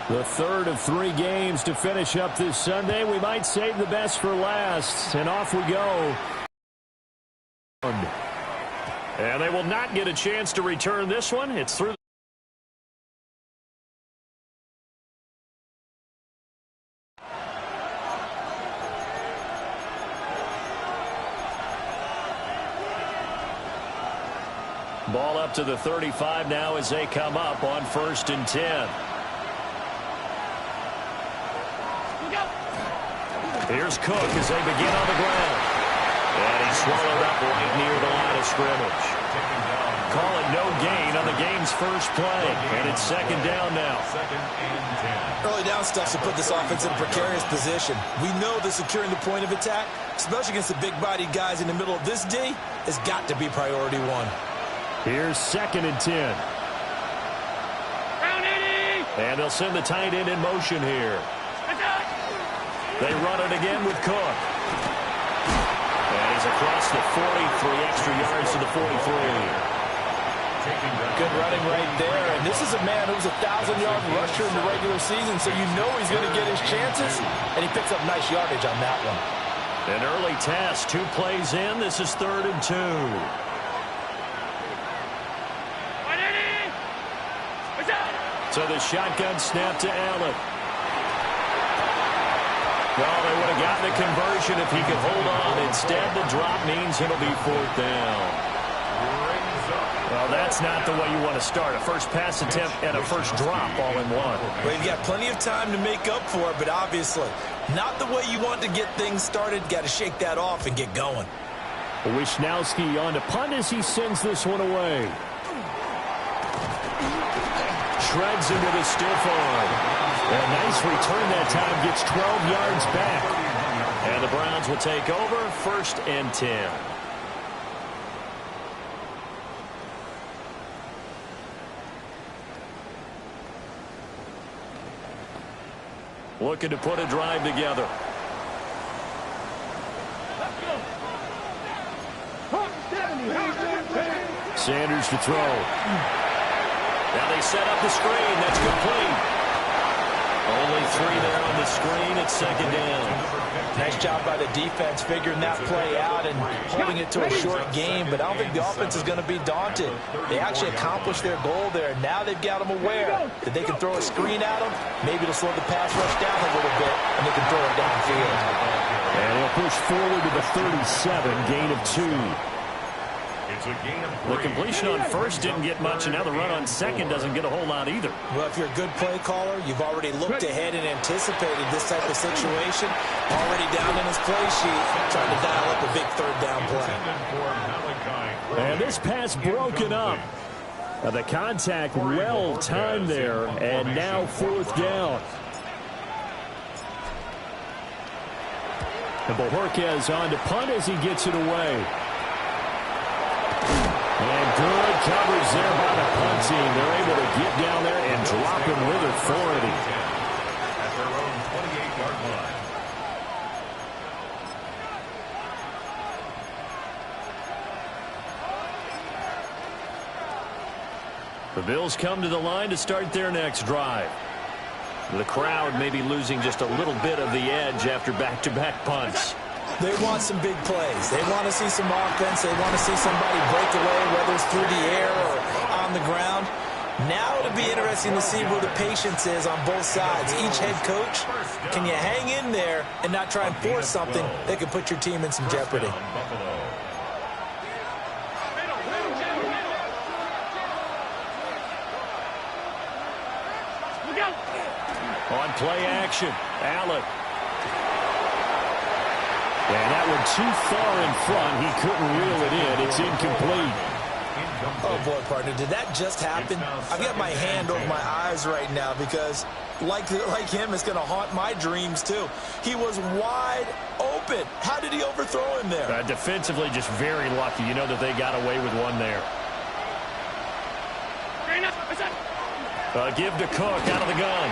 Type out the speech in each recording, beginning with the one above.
The third of 3 games to finish up this Sunday. We might save the best for last, and off we go. And they will not get a chance to return this one. It's through. Ball up to the 35 now as they come up on 1st and 10. Here's Cook as they begin on the ground. And he's swallowed up right near the line of scrimmage. Call it no gain on the game's first play. And it's 2nd down now. Early down stuff to put this offense in a precarious position. We know that securing the point of attack, especially against the big-bodied guys in the middle of this D, has got to be priority 1. Here's 2nd and 10. And they'll send the tight end in motion here. They run it again with Cook. And he's across the 40, 3 extra yards to the 43. Good running right there. And this is a man who's a 1,000-yard rusher in the regular season, so you know he's going to get his chances. And he picks up nice yardage on that one. An early test, 2 plays in. This is 3rd and 2. So the shotgun snap to Allen. Well, they would have gotten a conversion if he could hold on. Instead, the drop means it'll be 4th down. Well, that's not the way you want to start. A first pass attempt and a first drop all in one. Well, you've got plenty of time to make up for it, but obviously not the way you want to get things started. Got to shake that off and get going. Wisnowski on to punt as he sends this one away. Shreds into the stiff arm. A nice return that time, gets 12 yards back. And the Browns will take over, 1st and 10. Looking to put a drive together. Sanders to throw. Now they set up the screen. That's complete. Only 3 there on the screen. It's 2nd down. Nice job by the defense figuring that play out and holding it to a short game, but I don't think the offense is going to be daunted. They actually accomplished their goal there. Now they've got them aware that they can throw a screen at them. Maybe it'll slow the pass rush down a little bit, and they can throw it downfield. And he'll push forward to the 37, gain of 2. The completion on 1st didn't get much, and now the run on 2nd doesn't get a whole lot either. Well, if you're a good play caller, you've already looked ahead and anticipated this type of situation. Already down in his play sheet, trying to dial up a big 3rd down play. And this pass broken up. The contact well timed there, and now 4th down. And Bojorquez on to punt as he gets it away. And good coverage there by the punt team. They're able to get down there and drop him with authority. At their own 28-yard line. The Bills come to the line to start their next drive. The crowd may be losing just a little bit of the edge after back-to-back punts. They want some big plays. They want to see some offense. They want to see somebody break away, whether it's through the air or on the ground. Now it'll be interesting to see where the patience is on both sides. Each head coach, can you hang in there and not try and force something that could put your team in some jeopardy? On play action, Allen. And that one too far in front. He couldn't reel it in. It's incomplete. Oh, boy, partner, did that just happen? I've got my hand over my eyes right now because, like him, it's going to haunt my dreams, too. He was wide open. How did he overthrow him there? Defensively, just very lucky. You know that they got away with one there. Give to Cook out of the gun.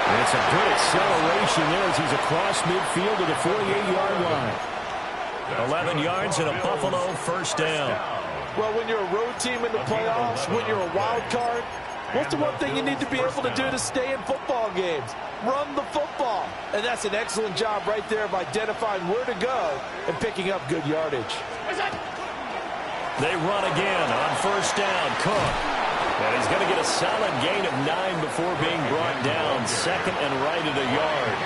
And it's a good acceleration there as he's across midfield to the 48-yard line. 11 yards and a Buffalo 1st down. Well, when you're a road team in the playoffs, when you're a wild card, What's the one thing you need to be able to do to stay in football games? Run the football. And that's an excellent job right there of identifying where to go and picking up good yardage. They run again on first down. Cook. And he's going to get a solid gain of 9 before being brought down. Second and right at a yard.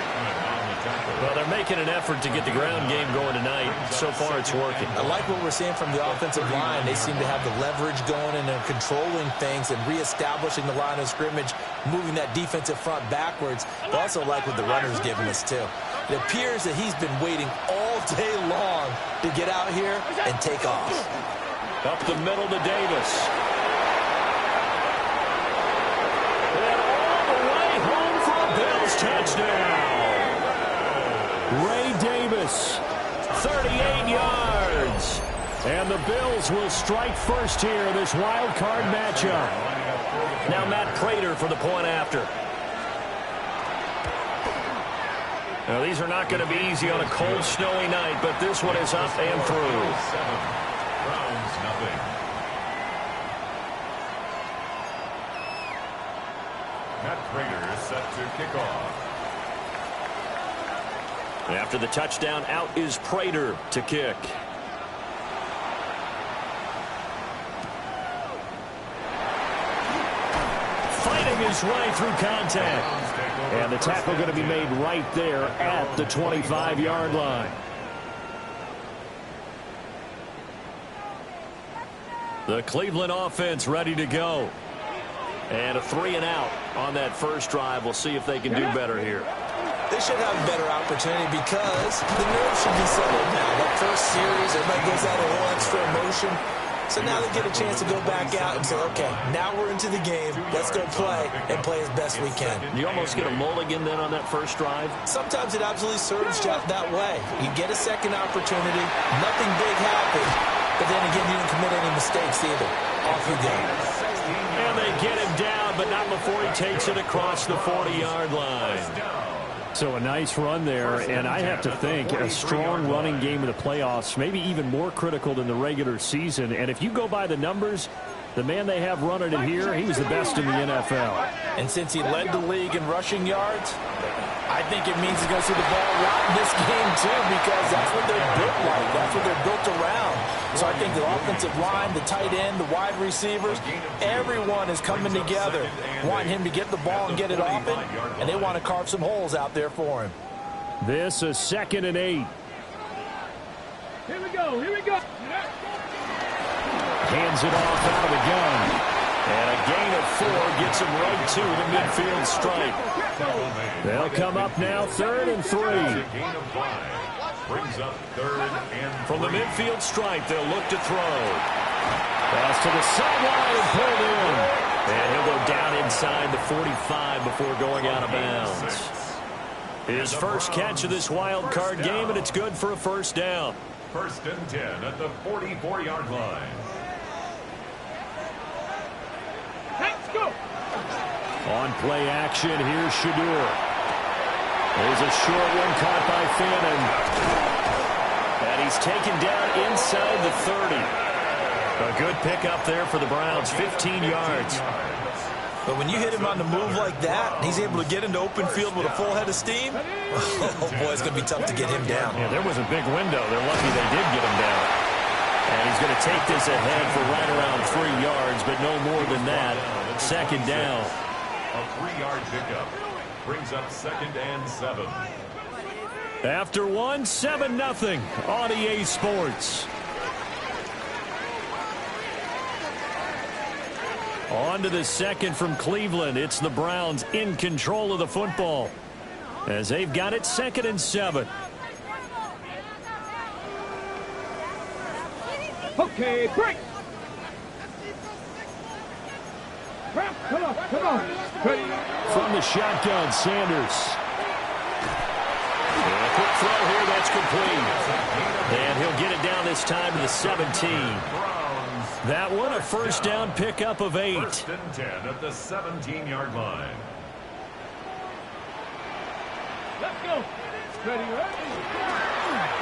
Well, they're making an effort to get the ground game going tonight. So far, it's working. I like what we're seeing from the offensive line. They seem to have the leverage going and they're controlling things and reestablishing the line of scrimmage, moving that defensive front backwards. But also like what the runner's giving us, too. It appears that he's been waiting all day long to get out here and take off. Up the middle to Davis. And all the way home for a Bills touchdown. Ray Davis, 38 yards. And the Bills will strike first here in this wild card matchup. Now Matt Prater for the point after. Now these are not going to be easy on a cold, snowy night, but this one is up and through. Browns, nothing. Matt Prater is set to kick off. After the touchdown, out is Prater to kick. Fighting his way through contact. And the tackle going to be made right there at the 25-yard line. The Cleveland offense ready to go. And a 3-and-out on that first drive. We'll see if they can do better here. They should have a better opportunity because the nerves should be settled now. That first series, everybody goes out a little extra emotion. So now they get a chance to go back out and say, okay, now we're into the game. Let's go play and play as best we can. You almost get a mulligan then on that first drive? Sometimes it absolutely serves that way. You get a second opportunity. Nothing big happened. But then again, you didn't commit any mistakes either. Off you go. And they get him down, but not before he takes it across the 40-yard line. So a nice run there, and I have to think a strong running game in the playoffs, maybe even more critical than the regular season. And if you go by the numbers, the man they have running it here, he was the best in the NFL. And since he led the league in rushing yards, I think it means he's going to see the ball a lot in this game, too, because that's what they're built like. That's what they're built around. So I think the offensive line, the tight end, the wide receivers, everyone is coming together, wanting him to get the ball and get it off it, and they want to carve some holes out there for him. This is 2nd and 8. Here we go, here we go. Hands it off out of the gun. And a gain of 4 gets him right to the midfield stripe. They'll come up now 3rd and 3. Gain of 5. Brings up 3rd and 3. From the midfield stripe, they'll look to throw. Pass to the sideline and pulled in. And he'll go down inside the 45 before going out of bounds. His first catch of this wild card game, and it's good for a first down. 1st and 10 at the 44-yard line. Let's go. On play action, here's Shadur. There's a short one caught by Fannin. And he's taken down inside the 30. A good pickup there for the Browns, 15 yards. But when you hit him on the move like that, and he's able to get into open field with a full head of steam, oh boy, it's going to be tough to get him down. Yeah, there was a big window. They're lucky they did get him down. And he's going to take this ahead for right around 3 yards, but no more than that. 2nd down. A 3-yard pickup brings up 2nd and 7. After 1, 7-0 on EA Sports. On to the second from Cleveland. It's the Browns in control of the football as they've got it 2nd and 7. Okay, break. Come on, come on. Ready. From the shotgun, Sanders. And a quick throw here, that's complete. And he'll get it down this time to the 17. That one, a first down pickup of 8. 1st and 10 at the 17-yard line. Let's go. Ready, ready.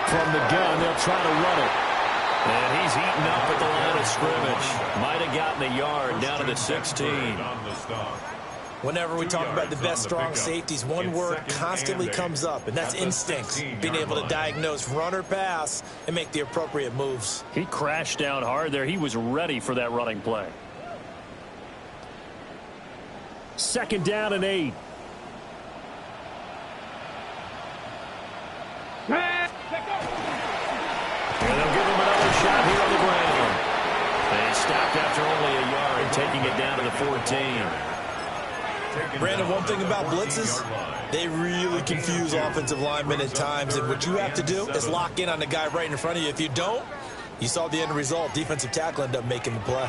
From the gun, they'll try to run it. And he's eaten up at the line of scrimmage. Might have gotten a yard down to the 16. Whenever we talk about the best strong safeties, one word constantly comes up, and that's instincts. Being able to diagnose run or pass and make the appropriate moves. He crashed down hard there. He was ready for that running play. 2nd down and 8. And they'll give him another shot here on the ground. They stopped after only a yard, taking it down to the 14. Brandon, one thing about blitzes, they really confuse offensive linemen at times, and what you have to do is lock in on the guy right in front of you. If you don't, you saw the end result. Defensive tackle ended up making the play.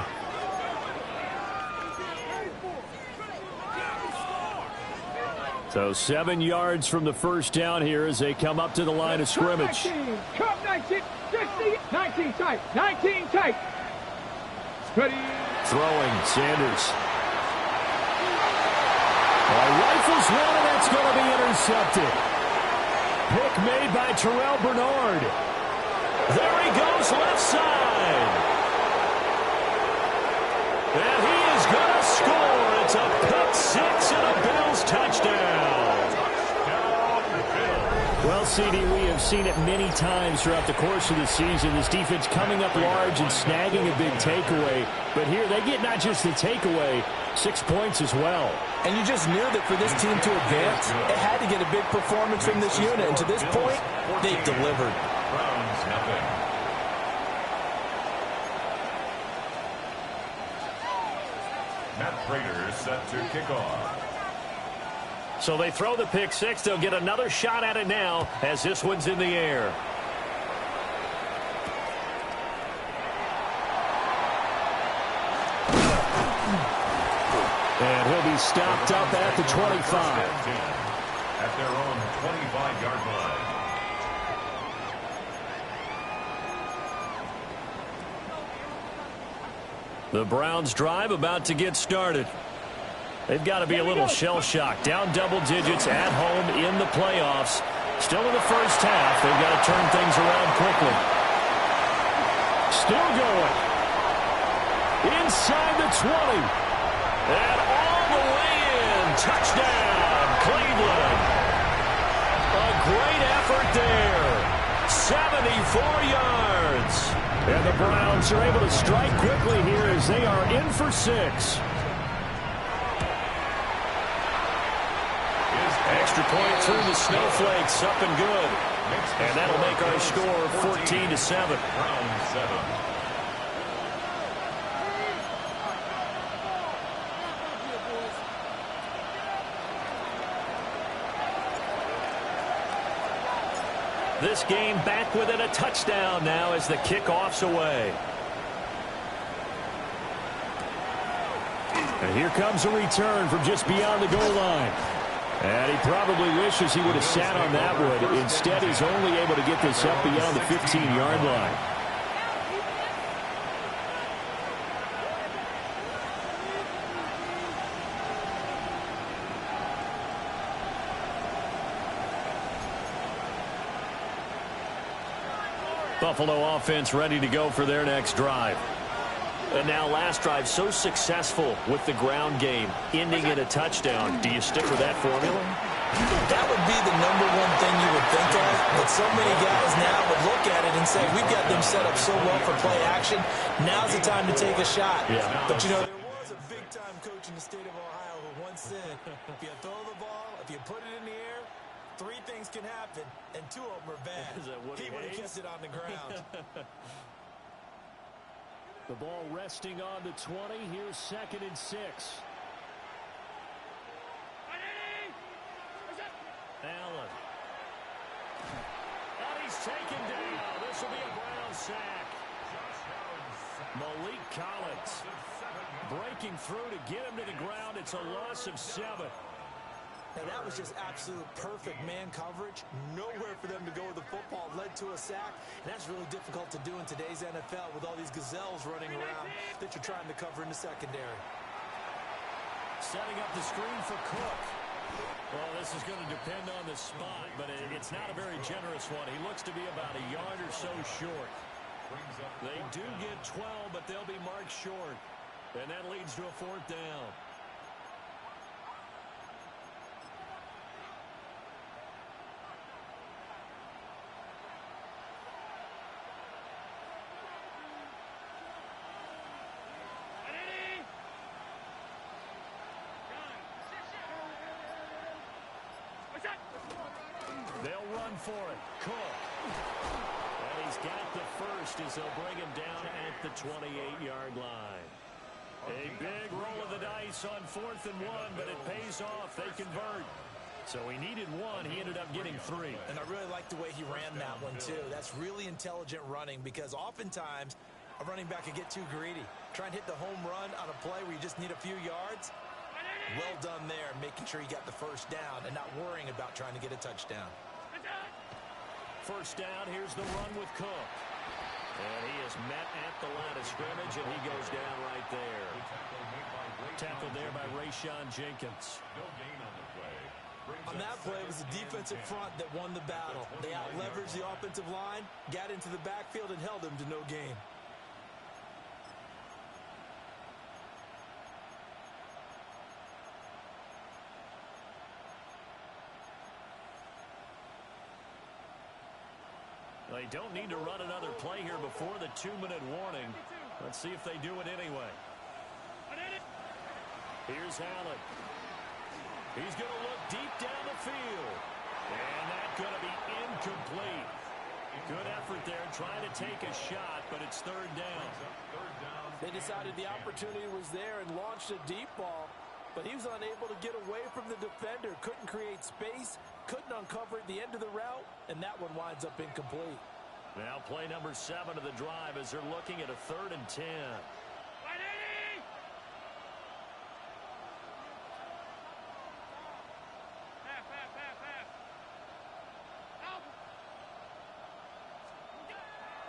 So 7 yards from the first down here as they come up to the line of scrimmage. 19, come 19, 60, 19 tight, 19 tight. Ready. Throwing, Sanders. Rifles one, and that's going to be intercepted. Pick made by Terrell Bernard. There he goes, left side. And he is going to score. It's a pick six and a Bills touchdown. Well, CD, we have seen it many times throughout the course of the season. This defense coming up large and snagging a big takeaway. But here they get not just the takeaway, 6 points as well. And you just knew that for this team to advance, it had to get a big performance from this unit. And to this point, they've delivered. Browns nothing. Matt Prater set to kick off. So they throw the pick six. They'll get another shot at it now as this one's in the air. And he'll be stopped up at the 25. At their own 25-yard line. The Browns drive about to get started. They've got to be a little shell-shocked. Down double digits at home in the playoffs. Still in the first half. They've got to turn things around quickly. Still going. Inside the 20. And all the way in. Touchdown, Cleveland. A great effort there. 74 yards. And the Browns are able to strike quickly here as they are in for 6. Extra point through the snowflakes, up and good. And that'll make our score 14-7. Browns 7. This game back within a touchdown now as the kickoff's away. And here comes a return from just beyond the goal line. And he probably wishes he would have sat on that one. Instead, he's only able to get this up beyond the 15-yard line. Buffalo offense ready to go for their next drive. And now last drive so successful with the ground game, ending in a touchdown. Do you stick with that formula? That would be the #1 thing you would think of, but so many guys now would look at it and say, we've got them set up so well for play action, now's the time to take a shot. Yeah. But, you know, there was a big-time coach in the state of Ohio who once said, if you throw the ball, if you put it in the air, 3 things can happen, and 2 of them are bad. He would have kept it on the ground. The ball resting on the 20. Here's 2nd and 6. Allen. And he's taken down. This will be a Brown sack. Malik Collins breaking through to get him to the ground. It's a loss of 7. And that was just absolute perfect man coverage. Nowhere for them to go with the football. Led to a sack. And that's really difficult to do in today's NFL with all these gazelles running around that you're trying to cover in the secondary. Setting up the screen for Cook. Well, this is going to depend on the spot, but it's not a very generous one. He looks to be about a yard or so short. Brings up They fourth do down. get 12, but they'll be marked short. And that leads to a fourth down. They'll run for it. Cook. And he's got the first as they'll bring him down at the 28-yard line. A big roll of the dice on 4th and 1, but it pays off. They convert. So he needed 1. He ended up getting 3. And I really like the way he ran that one, too. That's really intelligent running because oftentimes a running back can get too greedy. Try and hit the home run on a play where you just need a few yards. Well done there, making sure he got the first down and not worrying about trying to get a touchdown. First down, here's the run with Cook. And he is met at the line of scrimmage, and he goes down right there. Tackled there by Rayshon Jenkins. No gain on the play. Brings On up that play, it was the second and defensive 10. front that won the battle. They out-leveraged the offensive line, got into the backfield, and held him to no gain. They don't need to run another play here before the 2-minute warning. Let's see if they do it anyway. Here's Allen. He's going to look deep down the field. And that's going to be incomplete. Good effort there trying to take a shot, but it's 3rd down. They decided the opportunity was there and launched a deep ball, but he was unable to get away from the defender. Couldn't create space, couldn't uncover at the end of the route, and that one winds up incomplete. Now play number 7 of the drive as they're looking at a 3rd and 10.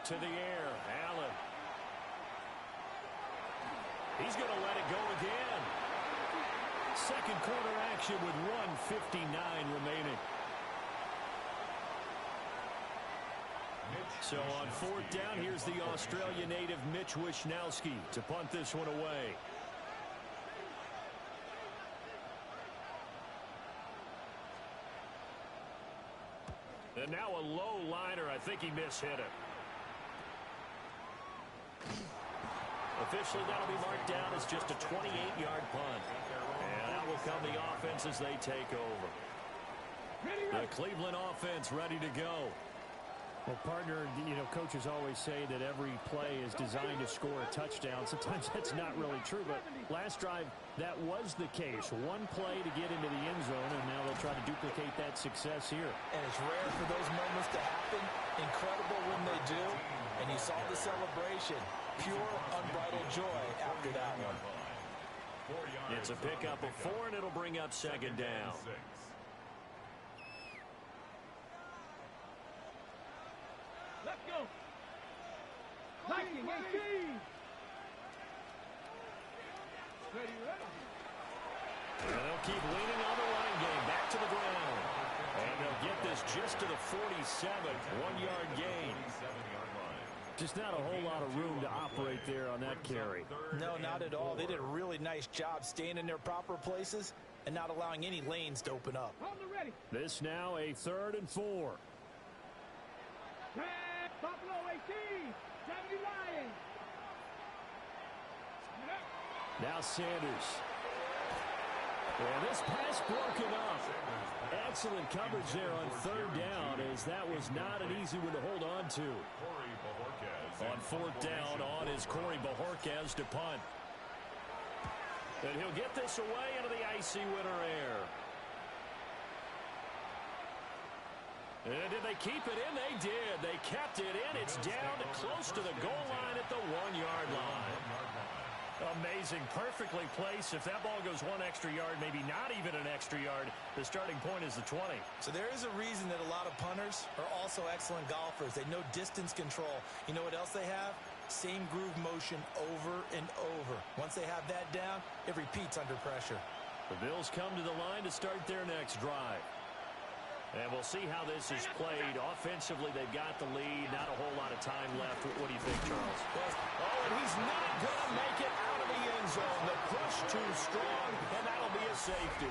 To the air, Allen. He's going to let it go again. Second quarter action with 1:59 remaining. So on 4th down, here's the Australia native Mitch Wishnowsky to punt this one away. And now a low liner. I think he mishit it. Officially, that'll be marked down as just a 28-yard punt. And that will come the offense as they take over. The Cleveland offense ready to go. Well, partner, you know, coaches always say that every play is designed to score a touchdown. Sometimes that's not really true, but last drive, that was the case. One play to get into the end zone, and now they'll try to duplicate that success here. And it's rare for those moments to happen. Incredible when they do. And you saw the celebration. Pure, unbridled joy after that one. It's a pickup of 4, and it'll bring up 2nd down. Let's go. 19, 18. Ready, ready. And they'll keep leaning on the running game. Back to the ground. And they'll get this just to the 47. 1-yard gain. Just not a whole lot of room to operate there on that carry. No, not at all. They did a really nice job staying in their proper places and not allowing any lanes to open up. Hold it ready. This now a 3rd and 4. Buffalo 18. 70 Lions. Now Sanders. And this pass broken up. Excellent coverage there on 3rd down, as that was not an easy one to hold on to. On 4th down, on is Corey Bajorquez to punt. And he'll get this away into the icy winter air. And did they keep it in? They did. They kept it in. It's down to close to the goal line at the 1-yard line. Amazing. Perfectly placed. If that ball goes 1 extra yard, maybe not even an extra yard, the starting point is the 20. So there is a reason that a lot of punters are also excellent golfers. They know distance control. You know what else they have? Same groove motion over and over. Once they have that down, it repeats under pressure. The Bills come to the line to start their next drive. And we'll see how this is played. Offensively, they've got the lead. Not a whole lot of time left. What do you think, Charles? Oh, and he's not going to make it out of the end zone. The push too strong, and that'll be a safety.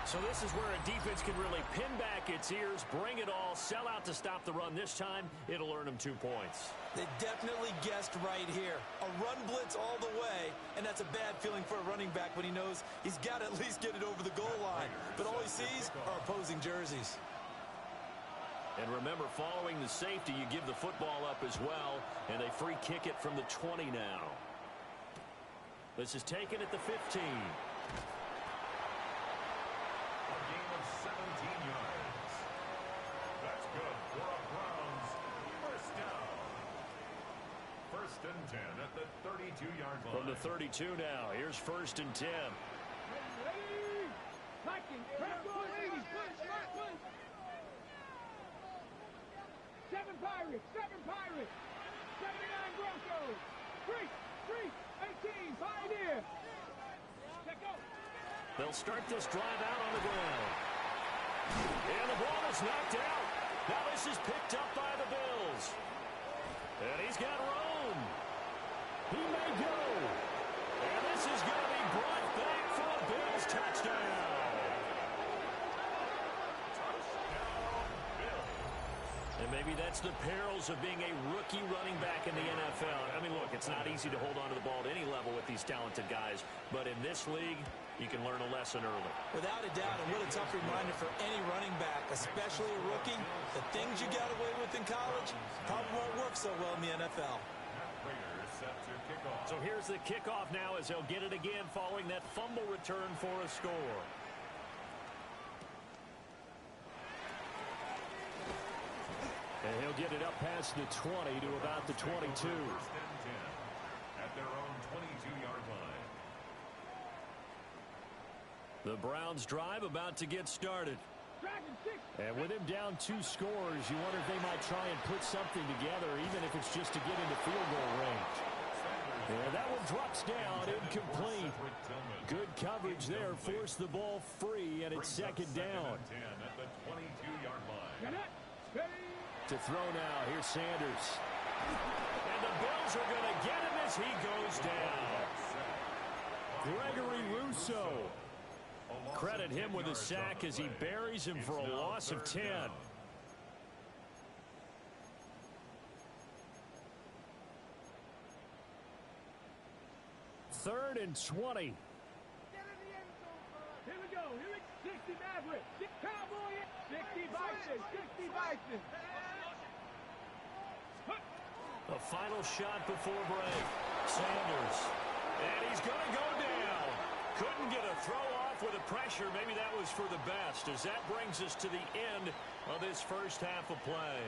So this is where a defense can really pin back its ears, bring it all, sell out to stop the run. This time, it'll earn them 2 points. They definitely guessed right here. A run blitz all the way, and that's a bad feeling for a running back when he knows he's got to at least get it over the goal line. But all he sees are opposing jerseys. And remember, following the safety, you give the football up as well, and they free kick it from the 20 now. This is taken at the 15. First and 10 at the 32-yard line. From the 32 now, here's first and 10. Ready. Viking, press on, ladies, push, push. 7 Pirates, 79 Broncos. 3, 18, Pioneer. Check out. They'll start this drive out on the ground. And the ball is knocked out. Now this is picked up by the Bills. And he's got room. He may go. And this is going to be brought back for a Bills touchdown. And maybe that's the perils of being a rookie running back in the NFL. I mean, look, it's not easy to hold on to the ball at any level with these talented guys. But in this league, you can learn a lesson early. Without a doubt, and what a tough reminder for any running back, especially a rookie. The things you got away with in college probably won't work so well in the NFL. So here's the kickoff now as they'll get it again following that fumble return for a score. And he'll get it up past the 20 to about the 22. First and 10 at their own 22-yard line. The Browns drive about to get started. And with him down 2 scores, you wonder if they might try and put something together, even if it's just to get into field goal range. Yeah, that one drops down, incomplete. Good coverage there, forced the ball free, and it's second down. At the 22-yard line. To throw now, here's Sanders. And the Bills are going to get him as he goes down. Gregory Rousseau. Credit him with a sack as he buries him for a loss of 10. Third and 20. Here we go. Here we 60 Maverick. Cowboy. 60 Bison. 60 Bison. A final shot before break. Sanders. And he's going to go down. Couldn't get a throw off with the pressure. Maybe that was for the best as that brings us to the end of this first half of play.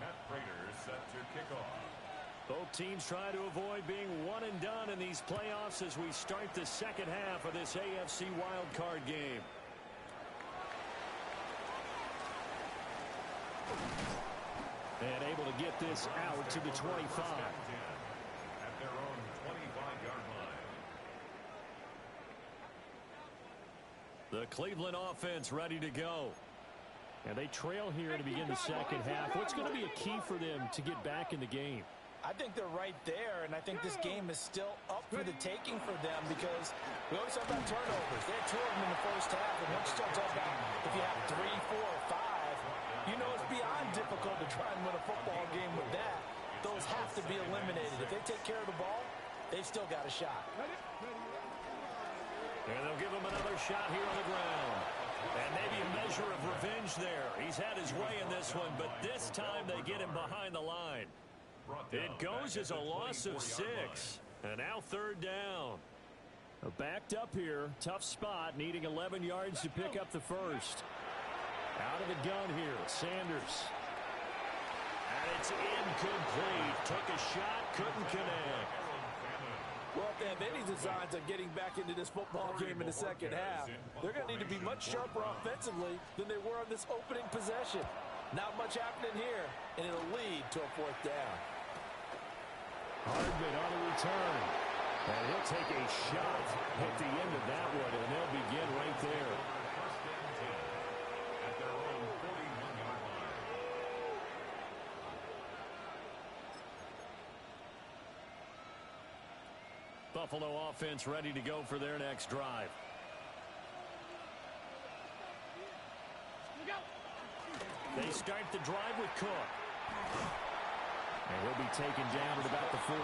Matt Prater set to kick off. Both teams try to avoid being one and done in these playoffs as we start the second half of this AFC wildcard game. And able to get this out to the 25. At their own 25-yard line. The Cleveland offense ready to go. And they trail here to begin the second half. What's going to be a key for them to get back in the game? I think they're right there, and I think this game is still up for the taking for them because we always talk about turnovers. They had 2 of them in the first half, and once you start talking about if you have 3, 4, or 5, you know it's beyond difficult to try and win a football game with that. Those have to be eliminated. If they take care of the ball, they've still got a shot. And they'll give him another shot here on the ground. And maybe a measure of revenge there. He's had his way in this one, but this time they get him behind the line. It goes as a loss of 6. And now third down. Backed up here. Tough spot. Needing 11 yards to pick up the first. Out of the gun here. Sanders. And it's incomplete. Took a shot. Couldn't connect. Well, if they have any designs on getting back into this football game in the second half, they're going to need to be much sharper offensively than they were on this opening possession. Not much happening here, and it'll lead to a fourth down. Hardman on the return. And he'll take a shot at the end of that one, and they'll begin right there. First and 10 at their own 41-yard line. Buffalo offense ready to go for their next drive. They start the drive with Cook. And he'll be taken down at about the 45.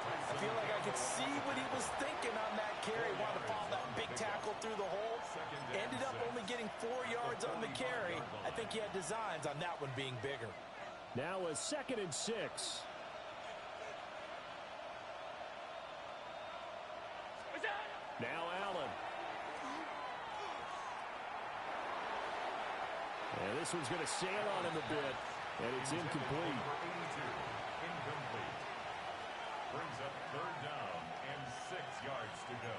I feel like I could see what he was thinking on that carry. Wanted to follow that big tackle through the hole. Ended up only getting 4 yards on the carry. I think he had designs on that one being bigger. Now a 2nd and 6. Now Allen. And this one's going to sail on him a bit. And it's incomplete. Incomplete. Brings up 3rd down and 6 yards to go.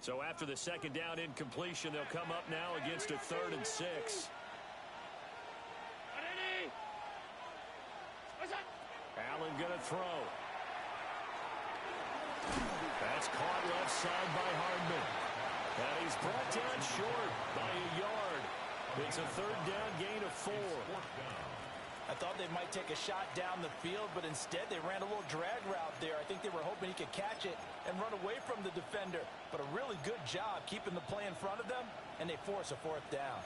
So after the 2nd down incompletion, they'll come up now against a 3rd and 6. Allen going to throw. That's caught left side by Hardman. And he's brought down short by a yard. It's a 3rd down gain of 4. I thought they might take a shot down the field, but instead they ran a little drag route there. I think they were hoping he could catch it and run away from the defender. But a really good job keeping the play in front of them, and they force a 4th down.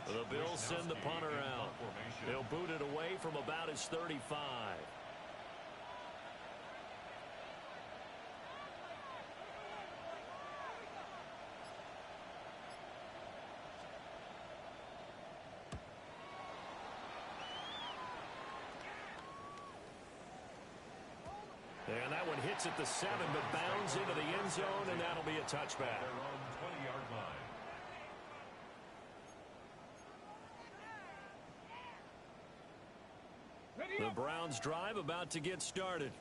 The Bills send the punter out. They'll boot it away from about his 35. And that one hits at the 7, but bounds into the end zone, and that'll be a touchback. Their own 20-yard line. The Browns drive about to get started.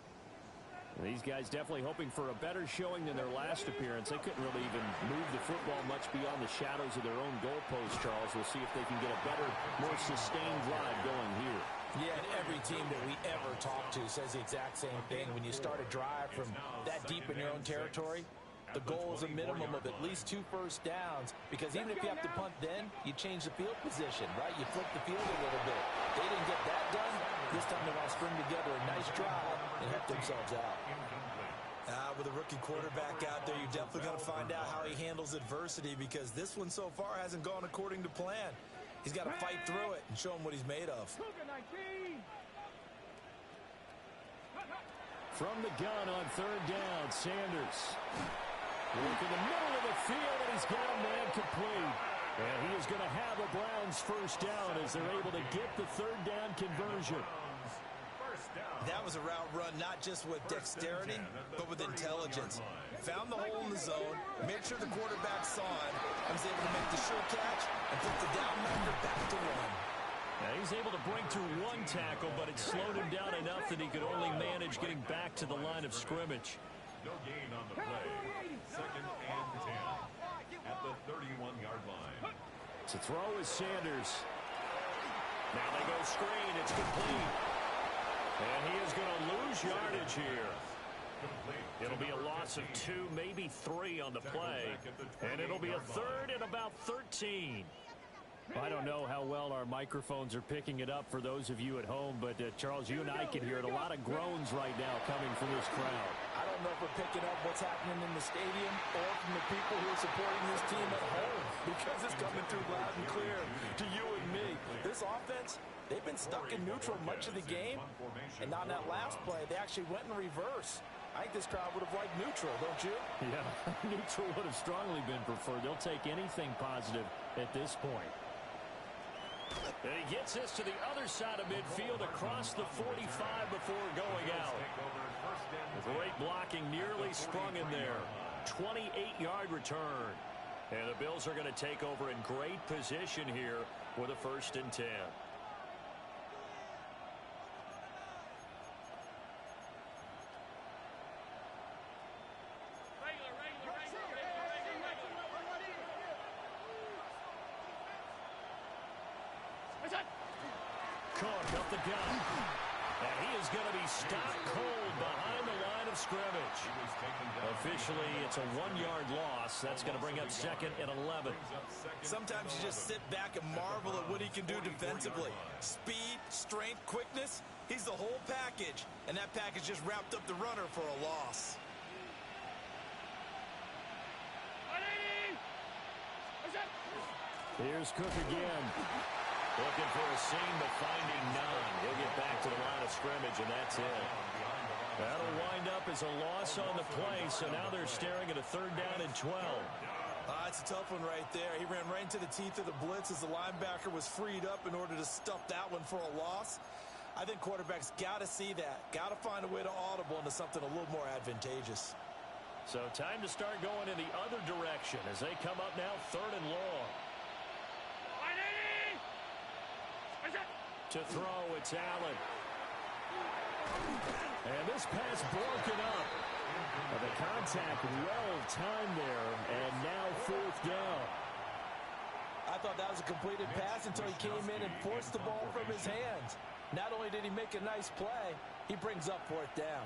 These guys definitely hoping for a better showing than their last appearance. They couldn't really even move the football much beyond the shadows of their own goalpost, Charles. We'll see if they can get a better, more sustained drive going here. Yeah, and every team that we ever talk to says the exact same thing. When you start a drive from that deep in your own territory, the goal is a minimum of at least 2 first downs, because even if you have to punt then, you change the field position, right? You flip the field a little bit. They didn't get that done. This time they want to string together a nice drive and help themselves out. With a rookie quarterback out there, you're definitely going to find out how he handles adversity, because this one so far hasn't gone according to plan. He's got to fight through it and show him what he's made of. From the gun on 3rd down, Sanders. Look in the middle of the field, and he's got a man complete. And he is going to have a Browns first down as they're able to get the 3rd down conversion. That was a route run not just with dexterity, but with intelligence. Found the hole in the zone, made sure the quarterback saw it, and was able to make the sure catch and put the down marker back to 1. Now he's able to break through 1 tackle, but it slowed him down enough that he could only manage getting back to the line of scrimmage. No gain on the play. 2nd and 10 at the 31-yard line. To throw is Sanders. Now they go screen. It's complete. And he is going to lose yardage here. It'll be a loss of 2, maybe 3 on the play. And it'll be a 3rd and about 13. I don't know how well our microphones are picking it up for those of you at home, but Charles, you and I can hear it. A lot of groans right now coming from this crowd. I don't know if we're picking up what's happening in the stadium or from the people who are supporting this team at home, because it's coming through loud and clear to you and me. This offense, they've been stuck in neutral much of the game, and on that last play, they actually went in reverse. I think this crowd would have liked neutral, don't you? Yeah, neutral would have strongly been preferred. They'll take anything positive at this point. And he gets this to the other side of midfield across the 45 before going out. Great blocking, nearly sprung in there. 28-yard return. And the Bills are going to take over in great position here with a 1st and 10. Cook up the gun. And he is going to be stopped cold behind the line of scrimmage. Officially, it's a 1-yard loss. That's going to bring up 2nd and 11. Sometimes you just sit back and marvel at what he can do defensively. Speed, strength, quickness. He's the whole package. And that package just wrapped up the runner for a loss. Here's Cook again. Looking for a seam, but finding none. He'll get back to the line of scrimmage, and that's it. That'll wind up as a loss on the play, so now they're staring at a 3rd down and 12. It's a tough one right there. He ran right into the teeth of the blitz as the linebacker was freed up in order to stuff that one for a loss. I think quarterbacks got to see that. Got to find a way to audible into something a little more advantageous. So time to start going in the other direction as they come up now 3rd and long. To throw, it's Allen. And this pass broken up. The contact well timed there, and now 4th down. I thought that was a completed pass until he came in and forced the ball from his hands. Not only did he make a nice play, he brings up 4th down.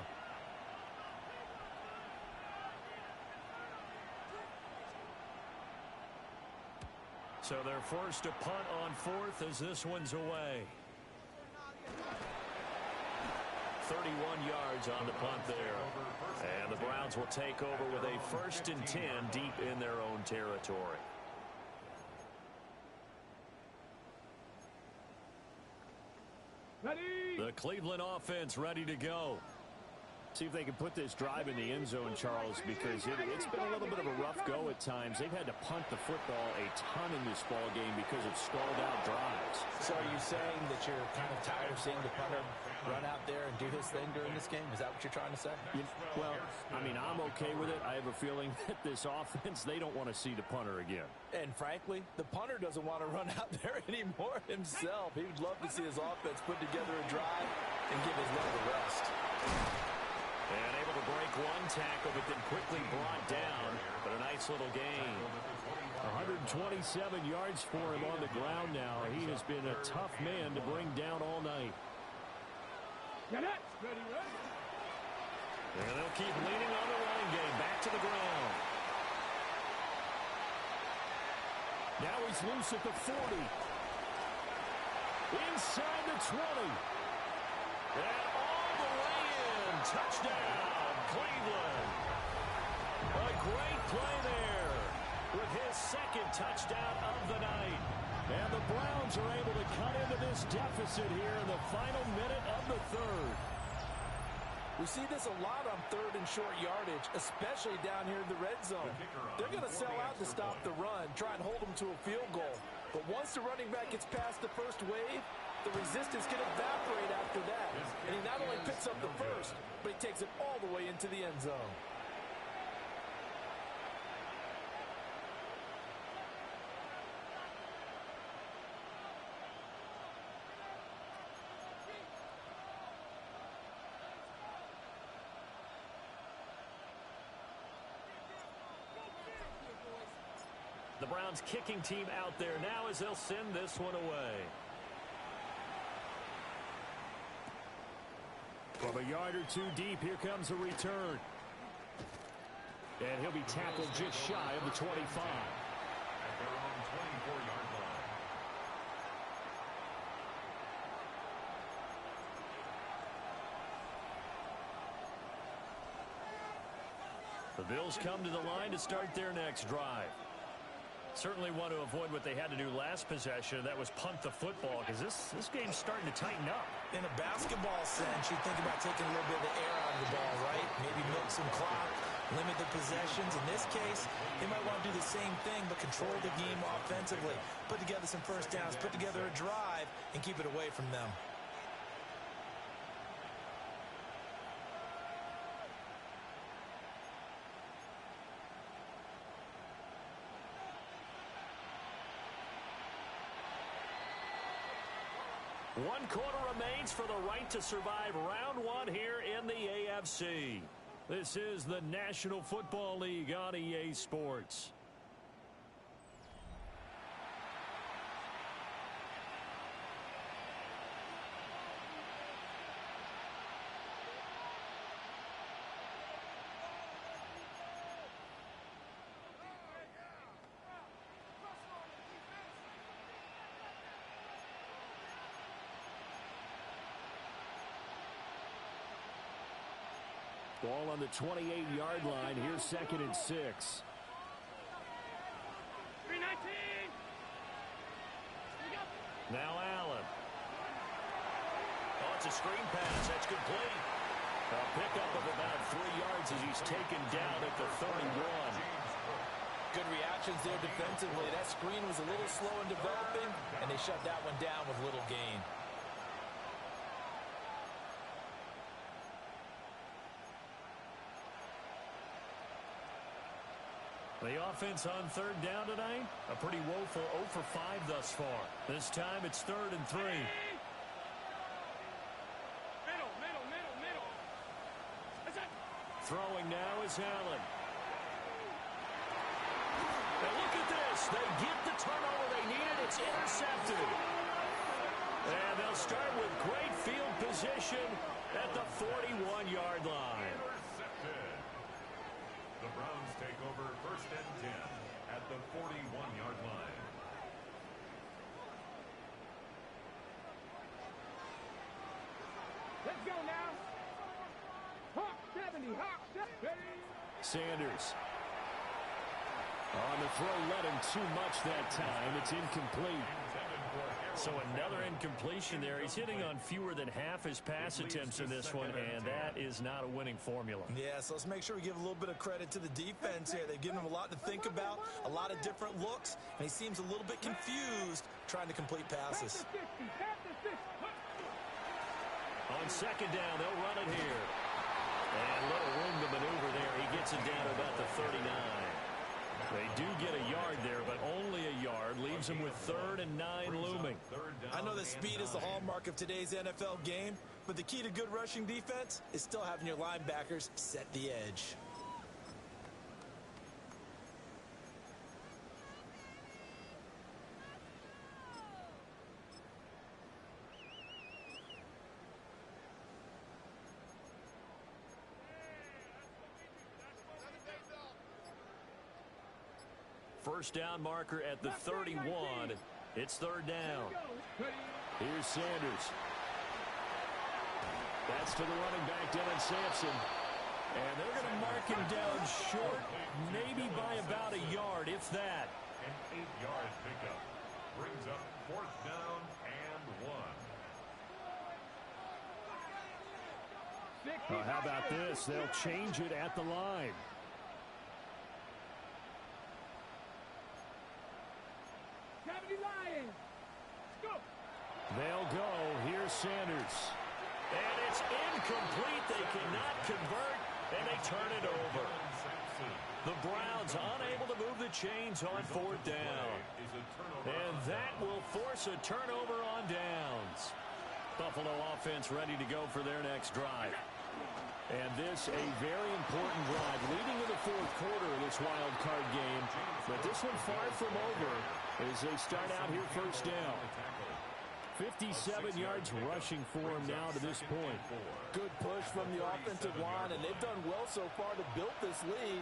So they're forced to punt on 4th as this one's away. 31 yards on the punt there. And the Browns will take over with a 1st and 10 deep in their own territory. Ready? The Cleveland offense ready to go. See if they can put this drive in the end zone, Charles, because it's been a little bit of a rough go at times. They've had to punt the football a ton in this ball game because of stalled out drives. So are you saying that you're kind of tired of seeing the punter run out there and do his thing during this game? Is that what you're trying to say? Well, I mean, I'm okay with it. I have a feeling that this offense, they don't want to see the punter again. And frankly, the punter doesn't want to run out there anymore himself. He would love to see his offense put together a drive and give his leg a rest. And able to break one tackle, but then quickly brought down. But a nice little gain. 127 yards for him on the ground now. He has been a tough man to bring down all night. Get it. Ready, ready. And they'll keep leaning on the running game. Back to the ground. Now he's loose at the 40. Inside the 20. And all the way in. Touchdown, Cleveland. A great play there with his 2nd touchdown of the night. And the Browns are able to cut into this deficit here in the final minute of the 3rd. We see this a lot on 3rd and short yardage, especially down here in the red zone. They're going to sell out to stop the run, try and hold them to a field goal. But once the running back gets past the first wave, the resistance can evaporate after that. And he not only picks up the first, but he takes it all the way into the end zone. The Browns kicking team out there now as they'll send this one away. From a yard or two deep, here comes a return. And he'll be tackled just shy of the 25. At their own 24-yard line. The Bills come to the line to start their next drive. Certainly want to avoid what they had to do last possession. That was punt the football, because this game's starting to tighten up. In a basketball sense, you think about taking a little bit of the air out of the ball, right? Maybe milk some clock, limit the possessions. In this case, they might want to do the same thing, but control the game offensively. Put together some first downs, put together a drive, and keep it away from them. One quarter remains for the right to survive round one here in the AFC. This is the National Football League on EA Sports. Ball on the 28-yard line. Here's 2nd and 6. 319. Now Allen. Oh, it's a screen pass. That's complete. A pickup of about 3 yards as he's taken down at the 31. Good reactions there defensively. That screen was a little slow in developing, and they shut that one down with little gain. The offense on 3rd down tonight, a pretty woeful 0 for 5 thus far. This time it's 3rd and 3. Middle. Throwing now is Allen. Now look at this. They get the turnover they needed. It's intercepted. And they'll start with great field position at the 41-yard line. The Browns take over 1st and 10 at the 41-yard line. Let's go now. Hawk 70. Hawk 70. Sanders. On the throw, led him too much that time. It's incomplete. So another incompletion there. He's hitting on fewer than half his pass attempts in this one, and that is not a winning formula. Yeah, so let's make sure we give a little bit of credit to the defense here. They've given him a lot to think about, a lot of different looks, and he seems a little bit confused trying to complete passes. On 2nd down, they'll run it here. And little room to maneuver there. He gets it down to about the 39. They do get a yard there, but only a yard. Leaves them with 3rd and 9 looming. I know that speed is the hallmark of today's NFL game, but the key to good rushing defense is still having your linebackers set the edge. First down marker at the 31. It's 3rd down. Here's Sanders. That's to the running back, Dylan Sampson. And they're going to mark him down short, maybe by about a yard, if that. An 8-yard pickup brings up 4th down and 1. How about this? They'll change it at the line. They'll go. Here's Sanders. And it's incomplete. They cannot convert, and they turn it over. The Browns unable to move the chains on 4th down. And that will force a turnover on downs. Buffalo offense ready to go for their next drive. And this a very important drive leading to the 4th quarter of this wild card game. But this one far from over as they start out here 1st down. 57 yards rushing for him now to this point. Good push from the offensive line, and they've done well so far to build this lead.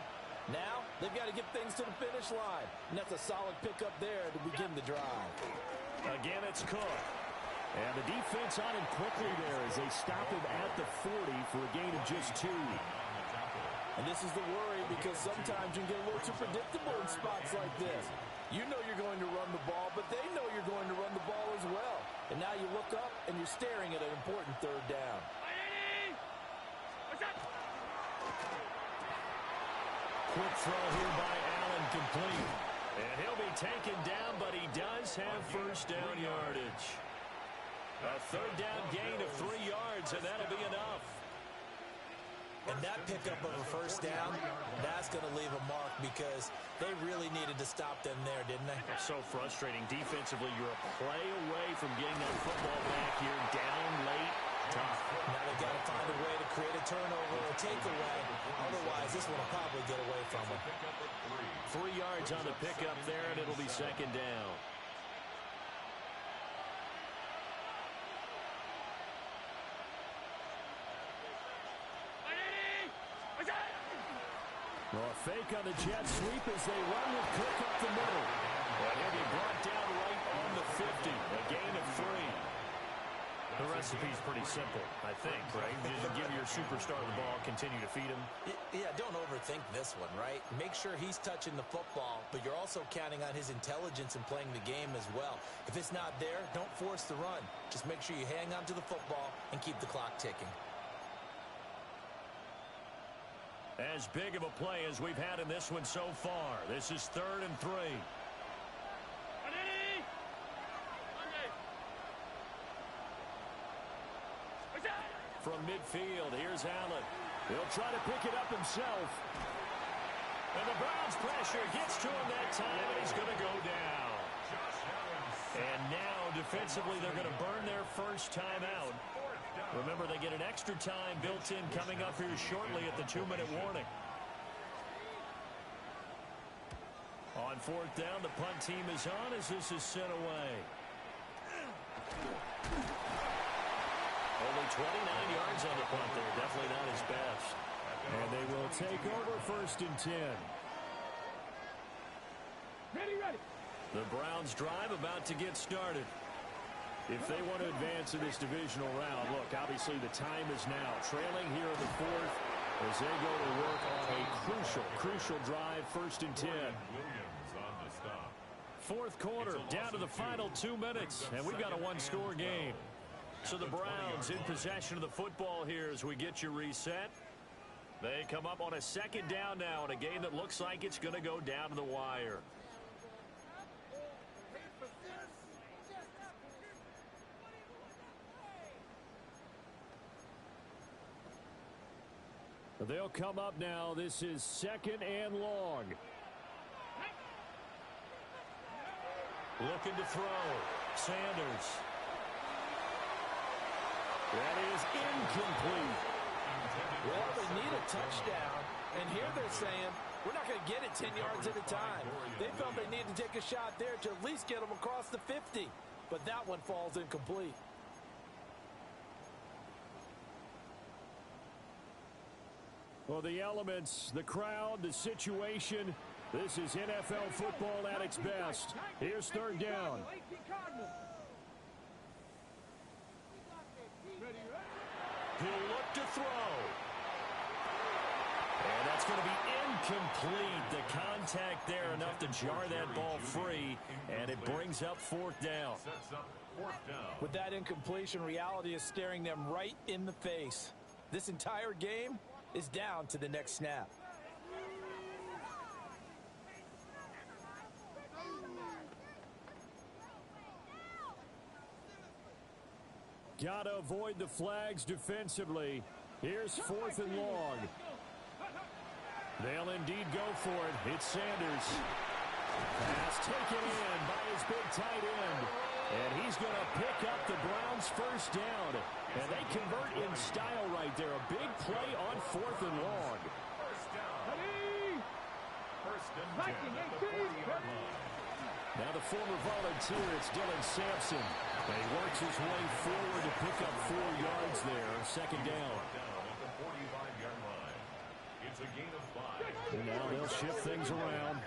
Now, they've got to get things to the finish line. And that's a solid pickup there to begin the drive. Again, it's Cook. And the defense on him quickly there as they stop him at the 40 for a gain of just 2. And this is the worry because sometimes you can get a little too predictable in spots like this. You know you're going to run the ball, but they know you're going to run the ball as well. And now you look up and you're staring at an important 3rd down. Quick throw here by Allen, complete. And he'll be taken down, but he does have first down yardage. A third down gain of 3 yards, and that'll be enough. And that pickup of a first down, that's going to leave a mark because they really needed to stop them there, didn't they? So frustrating. Defensively, you're a play away from getting that football back here. Down late, tough. Now they got to find a way to create a turnover or a takeaway. Otherwise, this one will probably get away from them. 3 yards on the pickup there, and it'll be second down. Well, a fake on the jet sweep as they run with Cook up the middle. And he'll be brought down right on the 50. A gain of 3. The recipe's pretty simple, I think, right? Just give your superstar the ball, continue to feed him. Yeah, don't overthink this one, right? Make sure he's touching the football, but you're also counting on his intelligence in playing the game as well. If it's not there, don't force the run. Just make sure you hang on to the football and keep the clock ticking. As big of a play as we've had in this one so far. This is 3rd and 3. From midfield, here's Allen. He'll try to pick it up himself. And the Browns pressure gets to him that time, and he's going to go down. And now, defensively, they're going to burn their first time out. Remember, they get an extra time built in coming up here shortly at the 2-minute warning. On 4th down, the punt team is on as this is sent away. Only 29 yards on the punt there. Definitely not his best. And they will take over 1st and 10. Ready. The Browns drive about to get started. If they want to advance in this divisional round, look, obviously the time is now. Trailing here in the 4th as they go to work on a crucial drive, 1st and 10. 4th quarter, down to the final 2 minutes, and we've got a 1-score game. So the Browns in possession of the football here as we get you reset. They come up on a 2nd down now in a game that looks like it's going to go down to the wire. They'll come up now. This is 2nd and long. Looking to throw. Sanders. That is incomplete. Well, they need a touchdown, and here they're saying, we're not going to get it 10 yards at a time. They felt they needed to take a shot there to at least get them across the 50, but that one falls incomplete. Well, the elements, the crowd, the situation, this is NFL football at its best. Here's 3rd down. He'll look to throw. And that's going to be incomplete. The contact there enough to jar that ball free, and it brings up 4th down. With that incompletion, reality is staring them right in the face. This entire game is down to the next snap. Got to avoid the flags defensively. Here's 4th and long. They'll indeed go for it. It's Sanders. Pass taken in by his big tight end. And he's going to pick up the Browns' first down. And they convert in style right there. A big play on 4th and long. Now the former volunteer, it's Dylan Sampson. And he works his way forward to pick up 4 yards there. 2nd down. And now they'll shift things around.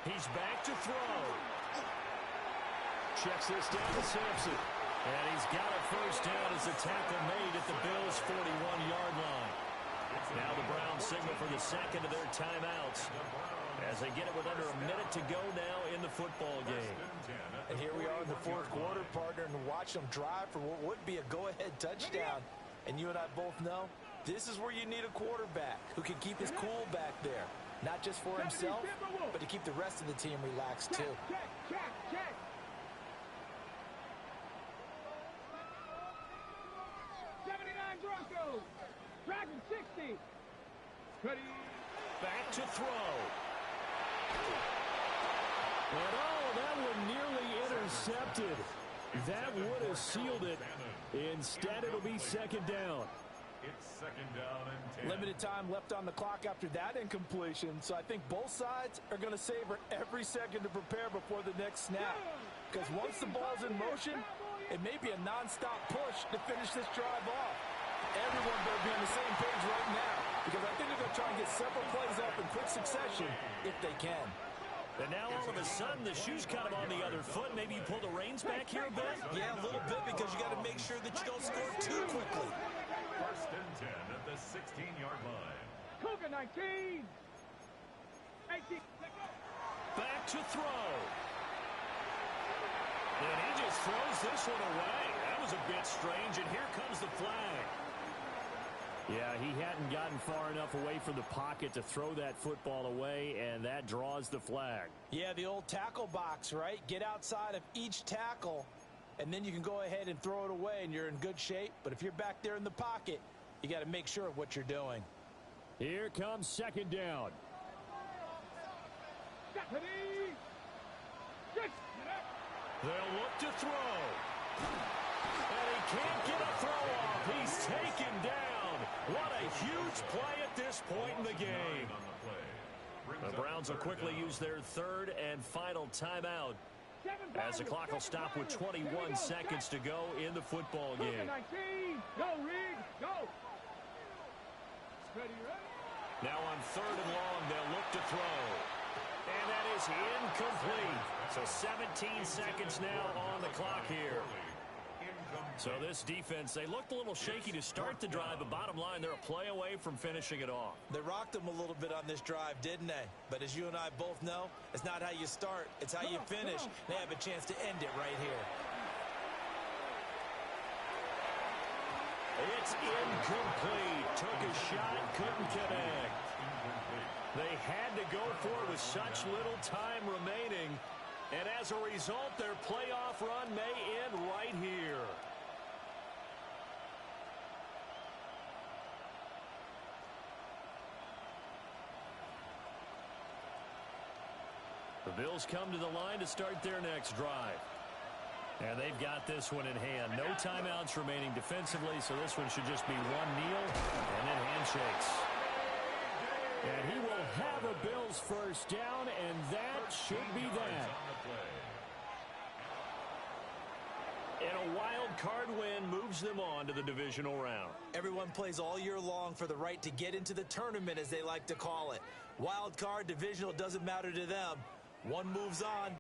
He's back to throw. Checks this down to Sampson. And he's got a first down as the tackle made at the Bills' 41-yard line. Now the Browns signal for the second of their timeouts as they get it with under a minute to go now in the football game. And here we are in the 4th quarter, partner, and watch them drive for what would be a go-ahead touchdown. And you and I both know This is where you need a quarterback who can keep his cool back there. Not just for himself, but to keep the rest of the team relaxed, too. Check. 79 Broncos. Dragon 60. Cuddy. Back to throw. And that one nearly intercepted. That would have sealed it. Instead, it'll be second down. It's second down and 10. Limited time left on the clock after that incompletion, so I think both sides are going to savor every second to prepare before the next snap. Because once the ball's in motion, it may be a non-stop push to finish this drive off. Everyone better be on the same page right now, because I think they're going to try and get several plays off in quick succession if they can. And now all of a sudden the shoe's kind of on the other foot. Maybe you pull the reins back here a bit? Yeah, a little bit, because you got to make sure that you don't score too quickly. First and 10 at the 16-yard line. Cougar 19. 18. Back to throw. And he just throws this one away. That was a bit strange, and here comes the flag. Yeah, he hadn't gotten far enough away from the pocket to throw that football away, and that draws the flag. Yeah, the old tackle box, right? Get outside of each tackle, and then you can go ahead and throw it away, and you're in good shape. But if you're back there in the pocket, you got to make sure of what you're doing. Here comes second down. They'll look to throw. And he can't get a throw off. He's taken down. What a huge play at this point in the game. The Browns will quickly use their third and final timeout as the clock will stop with 21 seconds to go in the football game. 19. Go, Reed. Go. Ready. Now on third and long, they'll look to throw. And that is incomplete. So 17 seconds now on the clock here. So this defense, they looked a little shaky to start the drive, but bottom line, they're a play away from finishing it off. They rocked them a little bit on this drive, didn't they? But as you and I both know, it's not how you start, it's how you finish. They have a chance to end it right here. It's incomplete. Took a shot, couldn't connect. They had to go for it with such little time remaining. And as a result, their playoff run may end right here. The Bills come to the line to start their next drive. And they've got this one in hand. No timeouts remaining defensively, so this one should just be one kneel and then handshakes. And he will have a Bills first down, and that should be that. And a wild card win moves them on to the divisional round. Everyone plays all year long for the right to get into the tournament, as they like to call it. Wild card, divisional, doesn't matter to them. One moves on.